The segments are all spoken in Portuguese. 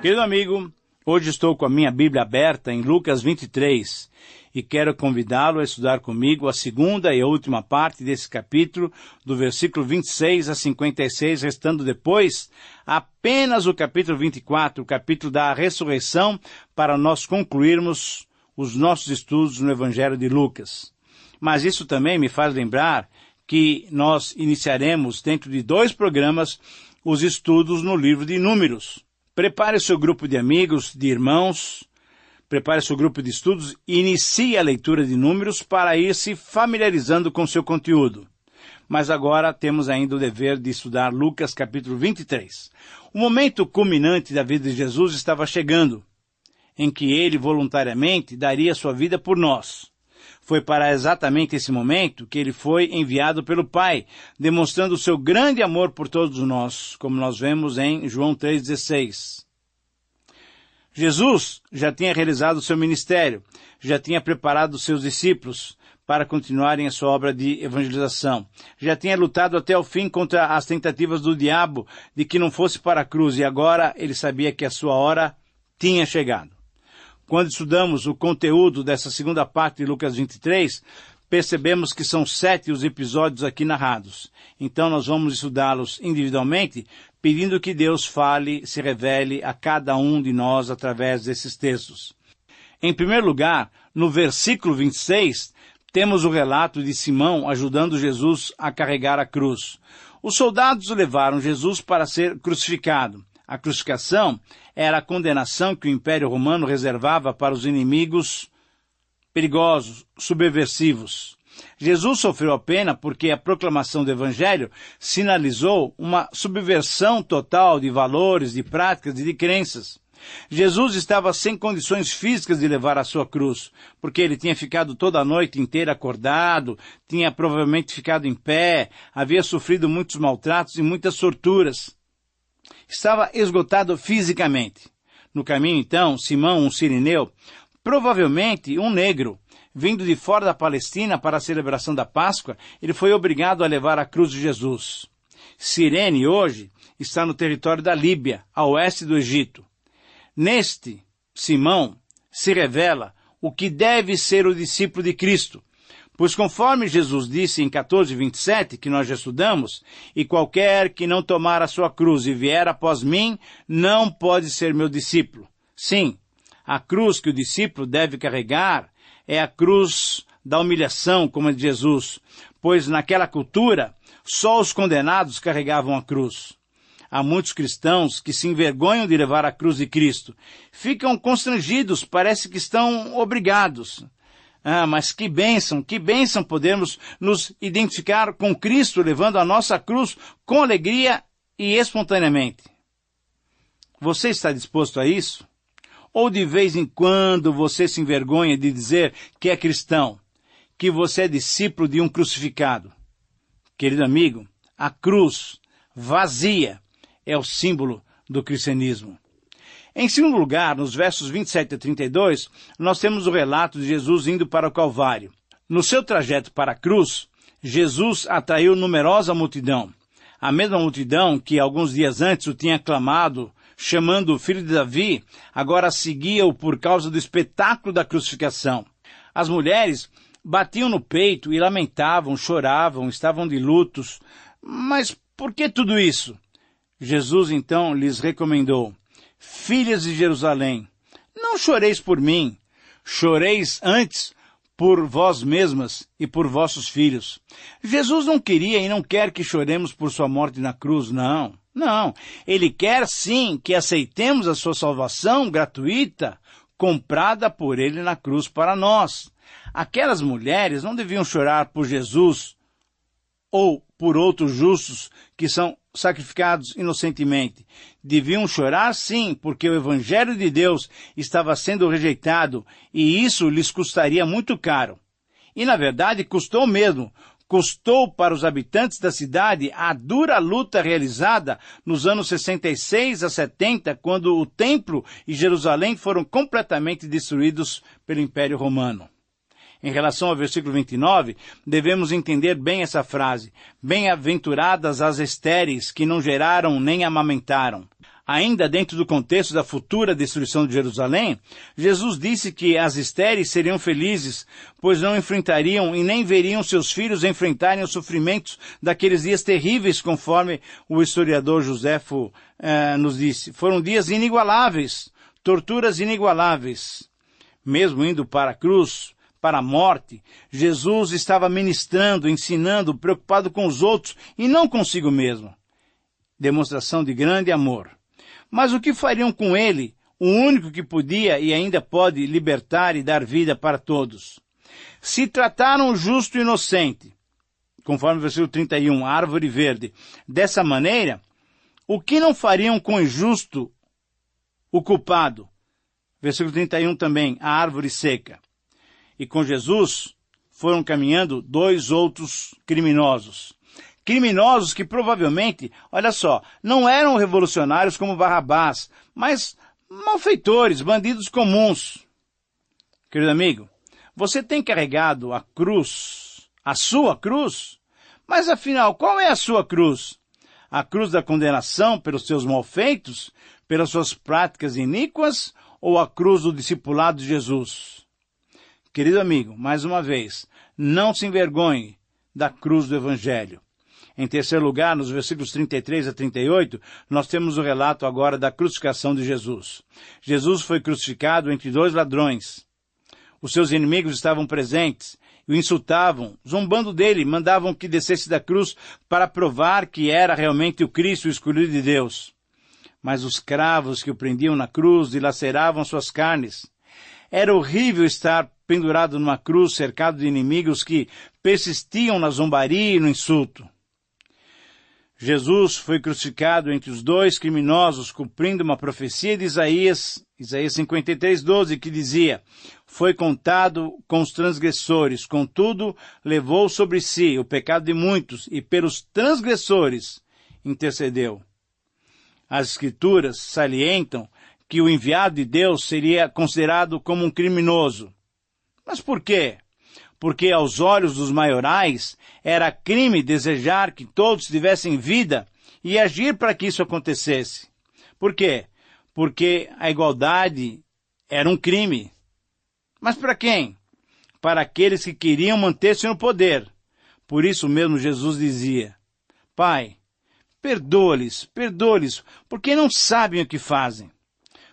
Querido amigo, hoje estou com a minha Bíblia aberta em Lucas 23 e quero convidá-lo a estudar comigo a segunda e última parte desse capítulo, do versículo 26 a 56, restando depois apenas o capítulo 24, o capítulo da ressurreição, para nós concluirmos os nossos estudos no Evangelho de Lucas. Mas isso também me faz lembrar que nós iniciaremos, dentro de 2 programas, os estudos no livro de Números. Prepare o seu grupo de amigos, de irmãos, prepare o seu grupo de estudos e inicie a leitura de Números para ir se familiarizando com o seu conteúdo. Mas agora temos ainda o dever de estudar Lucas capítulo 23. O momento culminante da vida de Jesus estava chegando, em que ele voluntariamente daria sua vida por nós. Foi para exatamente esse momento que ele foi enviado pelo Pai, demonstrando o seu grande amor por todos nós, como nós vemos em João 3,16. Jesus já tinha realizado o seu ministério, já tinha preparado os seus discípulos para continuarem a sua obra de evangelização. Já tinha lutado até o fim contra as tentativas do diabo de que não fosse para a cruz, e agora ele sabia que a sua hora tinha chegado. Quando estudamos o conteúdo dessa segunda parte de Lucas 23, percebemos que são 7 os episódios aqui narrados. Então nós vamos estudá-los individualmente, pedindo que Deus fale, se revele a cada um de nós através desses textos. Em primeiro lugar, no versículo 26, temos o relato de Simão ajudando Jesus a carregar a cruz. Os soldados levaram Jesus para ser crucificado. A crucificação era a condenação que o Império Romano reservava para os inimigos perigosos, subversivos. Jesus sofreu a pena porque a proclamação do Evangelho sinalizou uma subversão total de valores, de práticas e de crenças. Jesus estava sem condições físicas de levar a sua cruz, porque ele tinha ficado toda a noite inteira acordado, tinha provavelmente ficado em pé, havia sofrido muitos maltratos e muitas torturas. Estava esgotado fisicamente. No caminho, então, Simão, um sirineu, provavelmente um negro, vindo de fora da Palestina para a celebração da Páscoa, ele foi obrigado a levar a cruz de Jesus. Cirene, hoje, está no território da Líbia, a oeste do Egito. Neste, Simão se revela o que deve ser o discípulo de Cristo. Pois conforme Jesus disse em 14:27, que nós já estudamos, e qualquer que não tomar a sua cruz e vier após mim, não pode ser meu discípulo. Sim, a cruz que o discípulo deve carregar é a cruz da humilhação, como a de Jesus, pois naquela cultura, só os condenados carregavam a cruz. Há muitos cristãos que se envergonham de levar a cruz de Cristo. Ficam constrangidos, parece que estão obrigados. Mas que bênção podemos nos identificar com Cristo, levando a nossa cruz com alegria e espontaneamente. Você está disposto a isso? Ou de vez em quando você se envergonha de dizer que é cristão, que você é discípulo de um crucificado? Querido amigo, a cruz vazia é o símbolo do cristianismo. Em segundo lugar, nos versos 27 a 32, nós temos o relato de Jesus indo para o Calvário. No seu trajeto para a cruz, Jesus atraiu numerosa multidão. A mesma multidão que alguns dias antes o tinha aclamado, chamando o filho de Davi, agora seguia-o por causa do espetáculo da crucificação. As mulheres batiam no peito e lamentavam, choravam, estavam de lutos. Mas por que tudo isso? Jesus então lhes recomendou: Filhas de Jerusalém, não choreis por mim, choreis antes por vós mesmas e por vossos filhos. Jesus não queria e não quer que choremos por sua morte na cruz, não. Ele quer sim que aceitemos a sua salvação gratuita, comprada por ele na cruz para nós. Aquelas mulheres não deviam chorar por Jesus ou por outros justos que são sacrificados inocentemente. Deviam chorar sim, porque o Evangelho de Deus estava sendo rejeitado e isso lhes custaria muito caro. E na verdade custou mesmo. Custou para os habitantes da cidade a dura luta realizada nos anos 66 a 70, quando o templo e Jerusalém foram completamente destruídos pelo Império Romano. Em relação ao versículo 29, devemos entender bem essa frase: Bem-aventuradas as estéreis que não geraram nem amamentaram. Ainda dentro do contexto da futura destruição de Jerusalém, Jesus disse que as estéreis seriam felizes, pois não enfrentariam e nem veriam seus filhos enfrentarem os sofrimentos daqueles dias terríveis, conforme o historiador Joséfo nos disse. Foram dias inigualáveis, torturas inigualáveis. Mesmo indo para a cruz, para a morte, Jesus estava ministrando, ensinando, preocupado com os outros e não consigo mesmo. Demonstração de grande amor. Mas o que fariam com ele, o único que podia e ainda pode libertar e dar vida para todos? Se trataram o justo e inocente, conforme o versículo 31, a árvore verde, dessa maneira, o que não fariam com o injusto, o culpado? Versículo 31 também, a árvore seca. E com Jesus foram caminhando dois outros criminosos. Criminosos que provavelmente, olha só, não eram revolucionários como Barrabás, mas malfeitores, bandidos comuns. Querido amigo, você tem carregado a cruz, a sua cruz? Mas afinal, qual é a sua cruz? A cruz da condenação pelos seus malfeitos, pelas suas práticas iníquas, ou a cruz do discipulado de Jesus? Querido amigo, mais uma vez, não se envergonhe da cruz do Evangelho. Em terceiro lugar, nos versículos 33 a 38, nós temos o relato agora da crucificação de Jesus. Jesus foi crucificado entre dois ladrões. Os seus inimigos estavam presentes e o insultavam, zombando dele, mandavam que descesse da cruz para provar que era realmente o Cristo, o escolhido de Deus. Mas os cravos que o prendiam na cruz dilaceravam suas carnes. Era horrível estar pendurado numa cruz, cercado de inimigos que persistiam na zombaria e no insulto. Jesus foi crucificado entre os dois criminosos, cumprindo uma profecia de Isaías 53:12, que dizia: foi contado com os transgressores, contudo, levou sobre si o pecado de muitos, e pelos transgressores intercedeu. As Escrituras salientam que o enviado de Deus seria considerado como um criminoso. Mas por quê? Porque aos olhos dos maiorais era crime desejar que todos tivessem vida e agir para que isso acontecesse. Por quê? Porque a igualdade era um crime. Mas para quem? Para aqueles que queriam manter-se no poder. Por isso mesmo Jesus dizia: Pai, perdoa-lhes, porque não sabem o que fazem.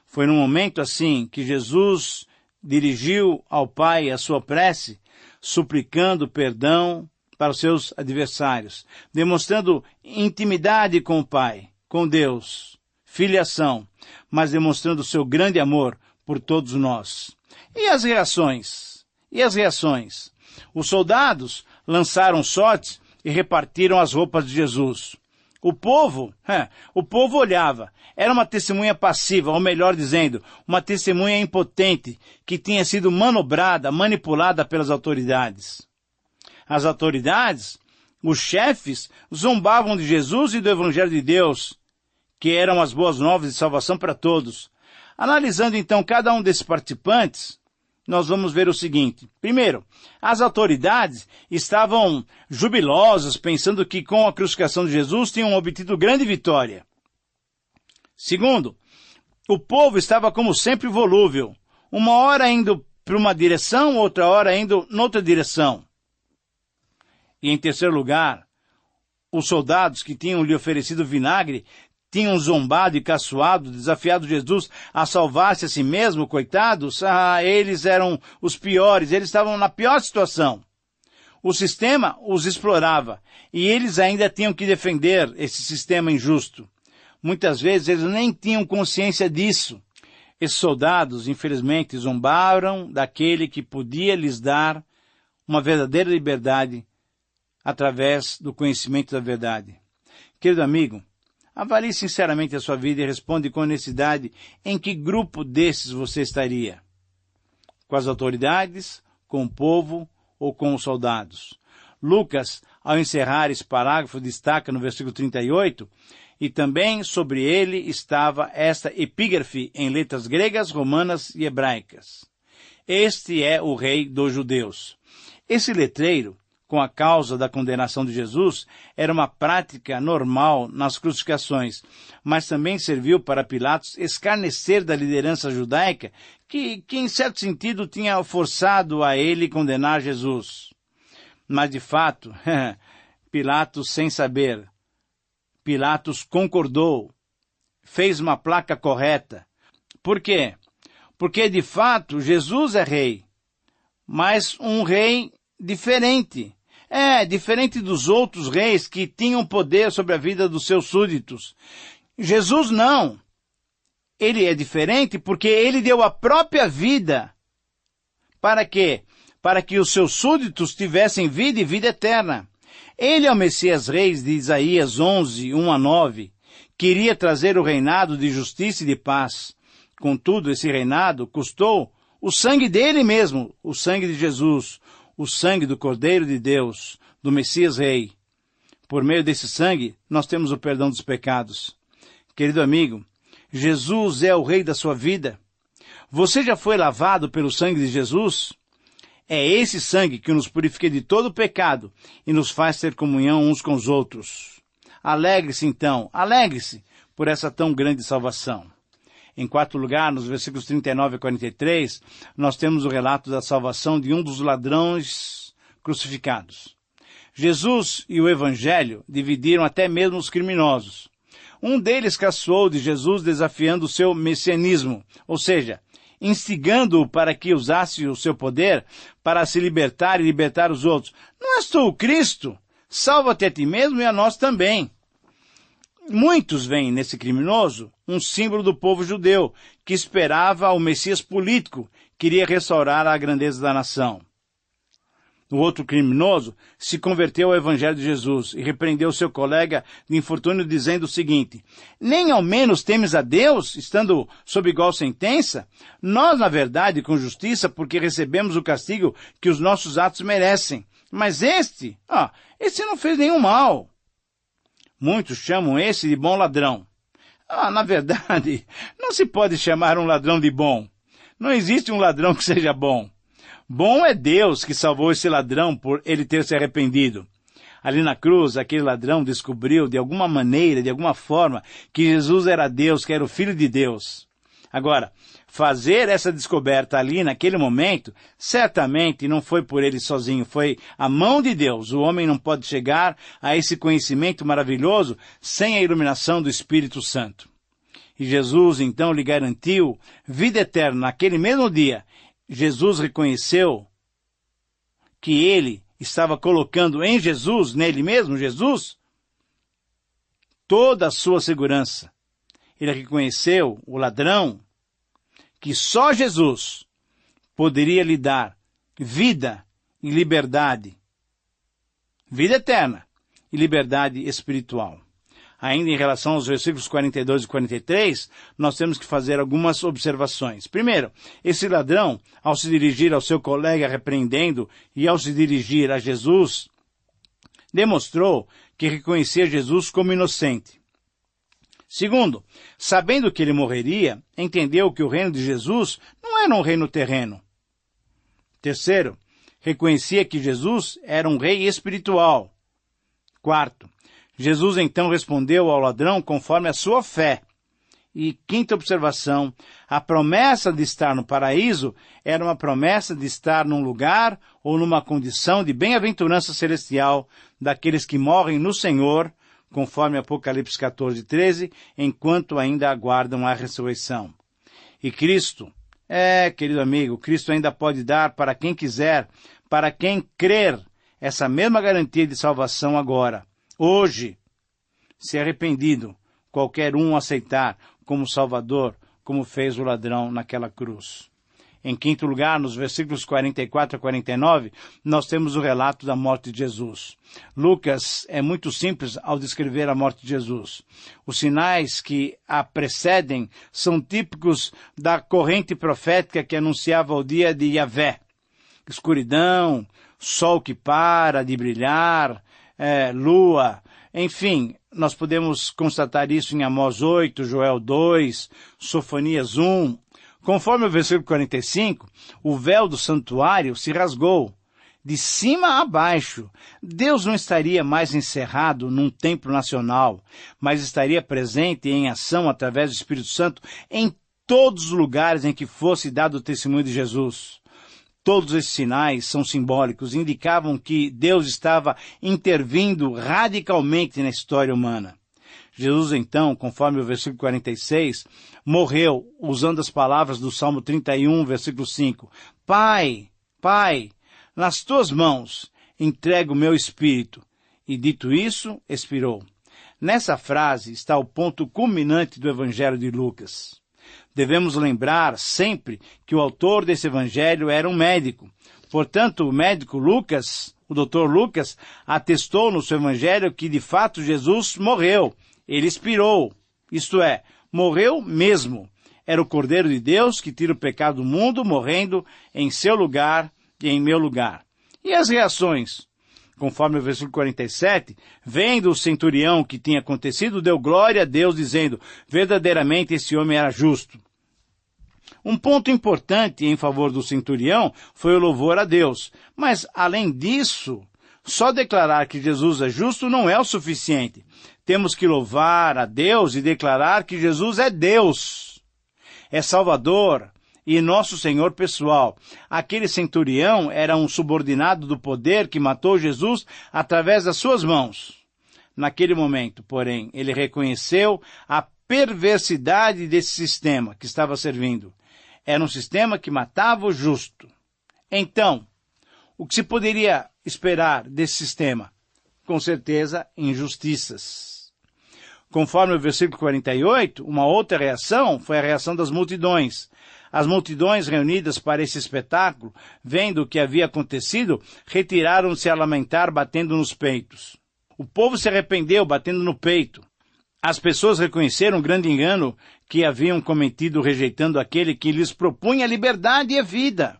Foi num momento assim que Jesus dirigiu ao Pai a sua prece, suplicando perdão para os seus adversários, demonstrando intimidade com o Pai, com Deus, filiação, mas demonstrando o seu grande amor por todos nós. E as reações? Os soldados lançaram sortes e repartiram as roupas de Jesus. O povo olhava. Era uma testemunha passiva, ou melhor dizendo, uma testemunha impotente, que tinha sido manobrada, manipulada pelas autoridades. As autoridades, os chefes, zombavam de Jesus e do Evangelho de Deus, que eram as boas novas de salvação para todos. Analisando então cada um desses participantes, nós vamos ver o seguinte. Primeiro, as autoridades estavam jubilosas, pensando que com a crucificação de Jesus tinham obtido grande vitória. Segundo, o povo estava como sempre volúvel, uma hora indo para uma direção, outra hora indo noutra direção. E em terceiro lugar, os soldados que tinham lhe oferecido vinagre tinham zombado e caçoado, desafiado Jesus a salvar-se a si mesmo, coitados. Eles eram os piores, eles estavam na pior situação. O sistema os explorava, e eles ainda tinham que defender esse sistema injusto. Muitas vezes eles nem tinham consciência disso. Esses soldados, infelizmente, zombaram daquele que podia lhes dar uma verdadeira liberdade através do conhecimento da verdade. Querido amigo, avalie sinceramente a sua vida e responde com honestidade em que grupo desses você estaria. Com as autoridades, com o povo ou com os soldados? Lucas, ao encerrar esse parágrafo, destaca no versículo 38, e também sobre ele estava esta epígrafe em letras gregas, romanas e hebraicas. Este é o rei dos judeus. Esse letreiro com a causa da condenação de Jesus era uma prática normal nas crucificações, mas também serviu para Pilatos escarnecer da liderança judaica que em certo sentido tinha forçado a ele condenar Jesus. Mas de fato, Pilatos, sem saber, Pilatos concordou, fez uma placa correta. Por quê? Porque de fato Jesus é rei, mas um rei diferente. Diferente dos outros reis que tinham poder sobre a vida dos seus súditos. Jesus não. Ele é diferente porque ele deu a própria vida. Para quê? Para que os seus súditos tivessem vida e vida eterna. Ele é o Messias Reis de Isaías 11, 1-9. Queria trazer o reinado de justiça e de paz. Contudo, esse reinado custou o sangue dele mesmo, o sangue de Jesus, o sangue do Cordeiro de Deus, do Messias Rei. Por meio desse sangue, nós temos o perdão dos pecados. Querido amigo, Jesus é o Rei da sua vida. Você já foi lavado pelo sangue de Jesus? É esse sangue que nos purifica de todo o pecado e nos faz ter comunhão uns com os outros. Alegre-se então, alegre-se por essa tão grande salvação. Em quarto lugar, nos versículos 39 a 43, nós temos o relato da salvação de um dos ladrões crucificados. Jesus e o Evangelho dividiram até mesmo os criminosos. Um deles caçoou de Jesus desafiando o seu messianismo, ou seja, instigando-o para que usasse o seu poder para se libertar e libertar os outros. Não és tu o Cristo? Salva-te a ti mesmo e a nós também. Muitos veem nesse criminoso um símbolo do povo judeu, que esperava o Messias político, que iria restaurar a grandeza da nação. O outro criminoso se converteu ao Evangelho de Jesus e repreendeu seu colega de infortúnio dizendo o seguinte: nem ao menos temes a Deus, estando sob igual sentença? Nós, na verdade, com justiça, porque recebemos o castigo que os nossos atos merecem. Mas este não fez nenhum mal. Muitos chamam esse de bom ladrão. Na verdade, não se pode chamar um ladrão de bom. Não existe um ladrão que seja bom. Bom é Deus que salvou esse ladrão por ele ter se arrependido. Ali na cruz, aquele ladrão descobriu de alguma maneira, de alguma forma, que Jesus era Deus, que era o Filho de Deus. Agora, fazer essa descoberta ali naquele momento, certamente não foi por ele sozinho, foi a mão de Deus. O homem não pode chegar a esse conhecimento maravilhoso sem a iluminação do Espírito Santo. E Jesus, então, lhe garantiu vida eterna naquele mesmo dia. Jesus reconheceu que ele estava colocando em Jesus, nele mesmo, Jesus, toda a sua segurança. Ele reconheceu, o ladrão, que só Jesus poderia lhe dar vida e liberdade, vida eterna e liberdade espiritual. Ainda em relação aos versículos 42 e 43, nós temos que fazer algumas observações. Primeiro, esse ladrão, ao se dirigir ao seu colega repreendendo e ao se dirigir a Jesus, demonstrou que reconhecia Jesus como inocente. Segundo, sabendo que ele morreria, entendeu que o reino de Jesus não era um reino terreno. Terceiro, reconhecia que Jesus era um rei espiritual. Quarto, Jesus então respondeu ao ladrão conforme a sua fé. E quinta observação, a promessa de estar no paraíso era uma promessa de estar num lugar ou numa condição de bem-aventurança celestial daqueles que morrem no Senhor, conforme Apocalipse 14, 13, enquanto ainda aguardam a ressurreição. E Cristo, querido amigo, Cristo ainda pode dar para quem quiser, para quem crer, essa mesma garantia de salvação agora, hoje, se arrependido, qualquer um aceitar como Salvador, como fez o ladrão naquela cruz. Em quinto lugar, nos versículos 44 a 49, nós temos o relato da morte de Jesus. Lucas é muito simples ao descrever a morte de Jesus. Os sinais que a precedem são típicos da corrente profética que anunciava o dia de Yahvé. Escuridão, sol que para de brilhar, lua, enfim, nós podemos constatar isso em Amós 8, Joel 2, Sofonias 1. Conforme o versículo 45, o véu do santuário se rasgou. de cima a baixo. Deus não estaria mais encerrado num templo nacional, mas estaria presente em ação através do Espírito Santo em todos os lugares em que fosse dado o testemunho de Jesus. Todos esses sinais são simbólicos, indicavam que Deus estava intervindo radicalmente na história humana. Jesus, então, conforme o versículo 46, morreu usando as palavras do Salmo 31, versículo 5. Pai, Pai, nas tuas mãos entrego o meu espírito. E dito isso, expirou. Nessa frase está o ponto culminante do Evangelho de Lucas. Devemos lembrar sempre que o autor desse evangelho era um médico. Portanto, o médico Lucas, o Dr. Lucas, atestou no seu evangelho que de fato Jesus morreu. Ele expirou, isto é, morreu mesmo. Era o Cordeiro de Deus que tira o pecado do mundo, morrendo em seu lugar e em meu lugar. E as reações? Conforme o versículo 47, vendo o centurião o que tinha acontecido, deu glória a Deus, dizendo, verdadeiramente esse homem era justo. Um ponto importante em favor do centurião foi o louvor a Deus. Mas, além disso, só declarar que Jesus é justo não é o suficiente. Temos que louvar a Deus e declarar que Jesus é Deus. É Salvador e nosso Senhor pessoal. Aquele centurião era um subordinado do poder que matou Jesus através das suas mãos. Naquele momento, porém, ele reconheceu a perversidade desse sistema que estava servindo. Era um sistema que matava o justo. Então, o que se poderia esperar desse sistema? Com certeza, injustiças. Conforme o versículo 48, uma outra reação foi a reação das multidões. As multidões reunidas para esse espetáculo, vendo o que havia acontecido, retiraram-se a lamentar, batendo nos peitos. O povo se arrependeu, batendo no peito. As pessoas reconheceram o grande engano que haviam cometido rejeitando aquele que lhes propunha a liberdade e a vida.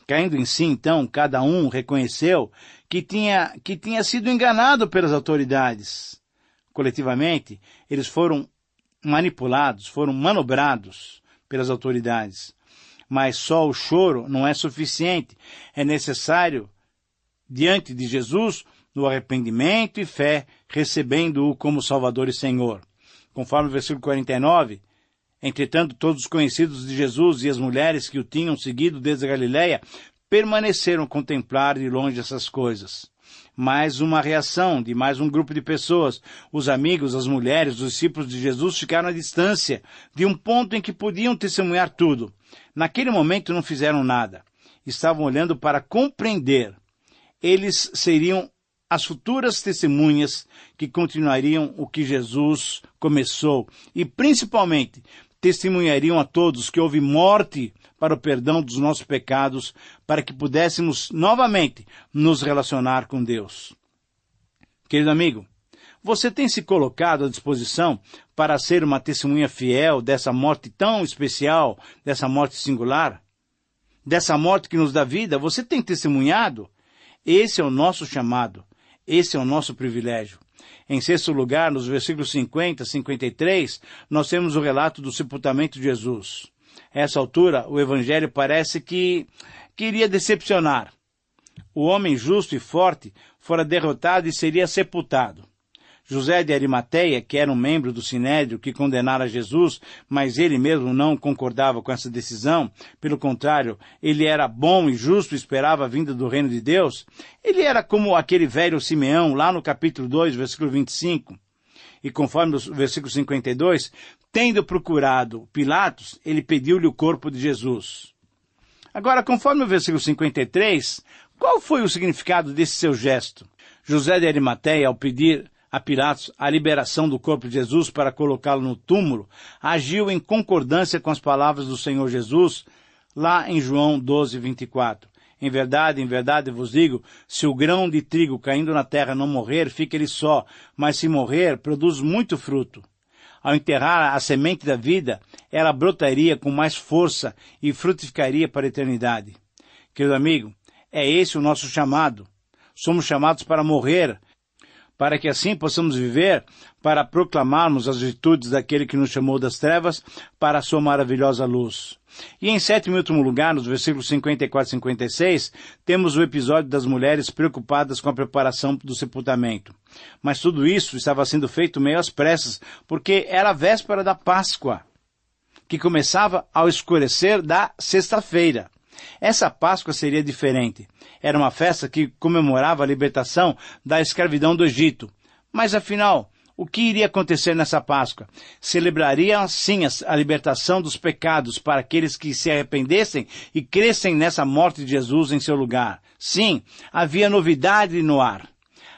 Caindo em si, então, cada um reconheceu que tinha sido enganado pelas autoridades. Coletivamente, eles foram manipulados, foram manobrados pelas autoridades. Mas só o choro não é suficiente. É necessário, diante de Jesus, no arrependimento e fé, recebendo-o como Salvador e Senhor. Conforme o versículo 49, entretanto, todos os conhecidos de Jesus e as mulheres que o tinham seguido desde a Galiléia permaneceram a contemplar de longe essas coisas. Mais uma reação de mais um grupo de pessoas. Os amigos, as mulheres, os discípulos de Jesus ficaram à distância de um ponto em que podiam testemunhar tudo. Naquele momento não fizeram nada. Estavam olhando para compreender. Eles seriam as futuras testemunhas que continuariam o que Jesus começou e, principalmente, testemunhariam a todos que houve morte para o perdão dos nossos pecados, para que pudéssemos novamente nos relacionar com Deus. Querido amigo, você tem se colocado à disposição para ser uma testemunha fiel dessa morte tão especial, dessa morte singular? Dessa morte que nos dá vida, você tem testemunhado? Esse é o nosso chamado. Esse é o nosso privilégio. Em sexto lugar, nos versículos 50 e 53, nós temos o relato do sepultamento de Jesus. A essa altura, o Evangelho parece que iria decepcionar. O homem justo e forte fora derrotado e seria sepultado. José de Arimateia, que era um membro do Sinédrio que condenara Jesus, mas ele mesmo não concordava com essa decisão, pelo contrário, ele era bom e justo e esperava a vinda do reino de Deus, ele era como aquele velho Simeão, lá no capítulo 2, versículo 25. E conforme o versículo 52, tendo procurado Pilatos, ele pediu-lhe o corpo de Jesus. Agora, conforme o versículo 53, qual foi o significado desse seu gesto? José de Arimateia, ao pedir a Pilatos a liberação do corpo de Jesus para colocá-lo no túmulo, agiu em concordância com as palavras do Senhor Jesus, lá em João 12, 24. Em verdade vos digo, se o grão de trigo caindo na terra não morrer, fica ele só, mas se morrer, produz muito fruto. Ao enterrar a semente da vida, ela brotaria com mais força e frutificaria para a eternidade. Querido amigo, é esse o nosso chamado. Somos chamados para morrer, para que assim possamos viver para proclamarmos as virtudes daquele que nos chamou das trevas para a sua maravilhosa luz. E em sétimo e último lugar, nos versículos 54 e 56, temos o episódio das mulheres preocupadas com a preparação do sepultamento. Mas tudo isso estava sendo feito meio às pressas, porque era a véspera da Páscoa, que começava ao escurecer da sexta-feira. Essa Páscoa seria diferente. Era uma festa que comemorava a libertação da escravidão do Egito. Mas afinal, o que iria acontecer nessa Páscoa? Celebrariam sim a libertação dos pecados para aqueles que se arrependessem e crescem nessa morte de Jesus em seu lugar. Sim, havia novidade no ar.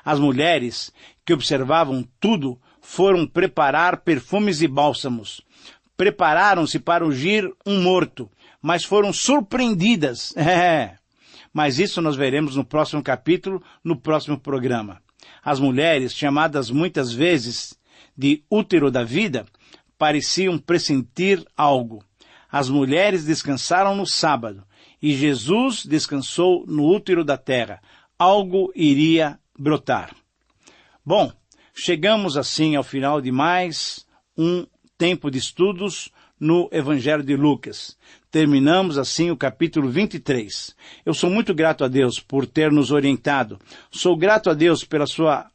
As mulheres que observavam tudo foram preparar perfumes e bálsamos. Prepararam-se para ungir um morto, mas foram surpreendidas. Mas isso nós veremos no próximo capítulo, no próximo programa. As mulheres, chamadas muitas vezes de útero da vida, pareciam pressentir algo. As mulheres descansaram no sábado, e Jesus descansou no útero da terra. Algo iria brotar. Bom, chegamos assim ao final de mais um tempo de estudos no Evangelho de Lucas. Terminamos assim o capítulo 23. Eu sou muito grato a Deus por ter nos orientado. Sou grato a Deus pela sua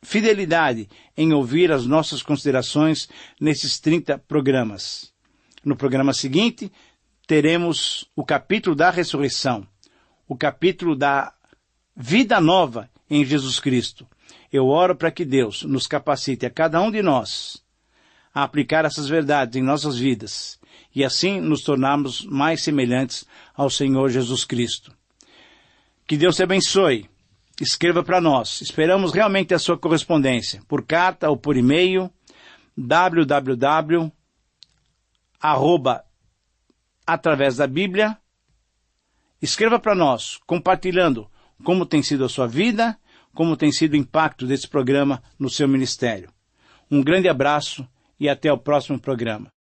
fidelidade em ouvir as nossas considerações nesses 30 programas. No programa seguinte, teremos o capítulo da ressurreição, o capítulo da vida nova em Jesus Cristo. Eu oro para que Deus nos capacite a cada um de nós a aplicar essas verdades em nossas vidas e assim nos tornarmos mais semelhantes ao Senhor Jesus Cristo. Que Deus te abençoe. Escreva para nós. Esperamos realmente a sua correspondência, por carta ou por e-mail, através da Bíblia. Escreva para nós, compartilhando como tem sido a sua vida, como tem sido o impacto desse programa no seu ministério. Um grande abraço e até o próximo programa.